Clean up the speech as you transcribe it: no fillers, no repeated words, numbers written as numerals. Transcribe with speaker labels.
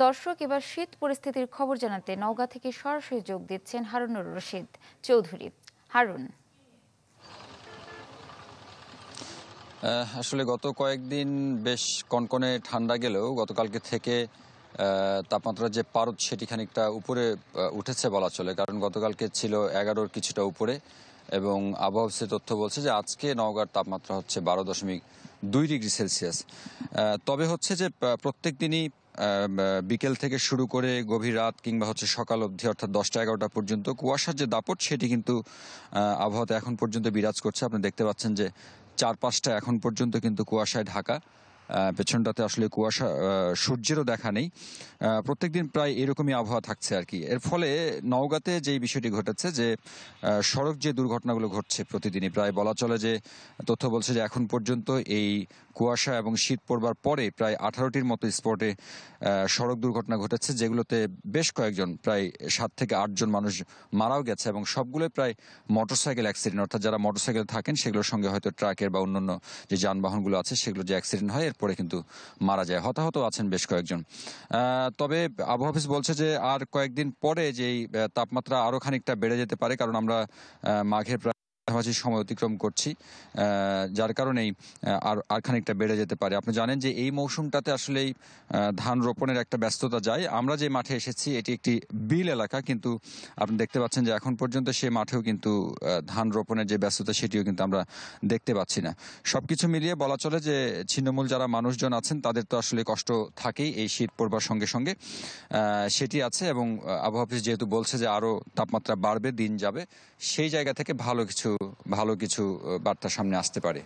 Speaker 1: দর্শক, এবার শীত পরিস্থিতির খবর জানাতে নওগাঁ থেকে সরাসরি যোগ দিচ্ছেন হারুনুর রশিদ চৌধুরী। হারুন।
Speaker 2: আসলে গত কয়েকদিন বেশ কনকনে ঠান্ডা গেলেও গতকালকে থেকে তাপমাত্রার যে পারদ সেটি খানিকটা উপরে উঠেছে বলা চলে, কারণ গতকালকে ছিল 11-র কিছুটা উপরে এবং আবহাওয়া অফিসের তথ্য বলছে যে আজকে নওগাঁর তাপমাত্রা হচ্ছে 12.2 ডিগ্রি সেলসিয়াস। তবে হচ্ছে যে প্রত্যেক দিনই বিকেল থেকে শুরু করে গভীর রাত কিংবা হচ্ছে সকাল অবধি অর্থাৎ 10টা-11টা পর্যন্ত কুয়াশার যে দাপট সেটি কিন্তু আবহাওয়াতে এখন পর্যন্ত বিরাজ করছে। আপনি দেখতে পাচ্ছেন যে চারপাশটা এখন পর্যন্ত কিন্তু কুয়াশায় ঢাকা। পেছনটাতে আসলে কুয়াশা, সূর্যেরও দেখা নেই। প্রত্যেকদিন প্রায় এরকমই আবহাওয়া থাকছে আর কি। এর ফলে নওগাঁতে যেই বিষয়টি ঘটেছে যে সড়ক যে দুর্ঘটনাগুলো ঘটছে প্রতিদিনই, প্রায় বলা চলে যে তথ্য বলছে যে এখন পর্যন্ত এই কুয়াশা এবং শীত পড়বার পরে প্রায় 18টির মতো স্পটে সড়ক দুর্ঘটনা ঘটেছে, যেগুলোতে বেশ কয়েকজন, প্রায় 7 থেকে 8 জন মানুষ মারাও গেছে এবং সবগুলোই প্রায় মোটরসাইকেল অ্যাক্সিডেন্ট, অর্থাৎ যারা মোটরসাইকেল থাকেন সেগুলোর সঙ্গে হয়তো ট্রাকের বা অন্যান্য যে যানবাহনগুলো আছে সেগুলো যে অ্যাক্সিডেন্ট হয় এরপরে কিন্তু মারা যায়। হতাহত আছেন বেশ কয়েকজন। তবে আবহাওয়া অফিস বলছে যে আর কয়েকদিন পরে যেই তাপমাত্রা আরও খানিকটা বেড়ে যেতে পারে, কারণ আমরা মাঘের মাঝামাঝি সময় অতিক্রম করছি, যার কারণেই আর খানিকটা বেড়ে যেতে পারে। আপনি জানেন যে এই মৌসুমটাতে আসলেই ধান রোপণের একটা ব্যস্ততা যায়। আমরা যে মাঠে এসেছি এটি একটি বিল এলাকা, কিন্তু আপনি দেখতে পাচ্ছেন যে এখন পর্যন্ত সে মাঠেও কিন্তু ধান রোপণের যে ব্যস্ততা সেটিও কিন্তু আমরা দেখতে পাচ্ছি না। সবকিছু মিলিয়ে বলা চলে যে ছিন্নমূল যারা মানুষজন আছেন তাদের তো আসলে কষ্ট থাকেই এই শীত পড়বার সঙ্গে সঙ্গে, সেটি আছে। এবং আবহাওয়া অফিস যেহেতু বলছে যে আরও তাপমাত্রা বাড়বে, দিন যাবে, সেই জায়গা থেকে ভালো কিছু বার্তা সামনে আসতে পারে।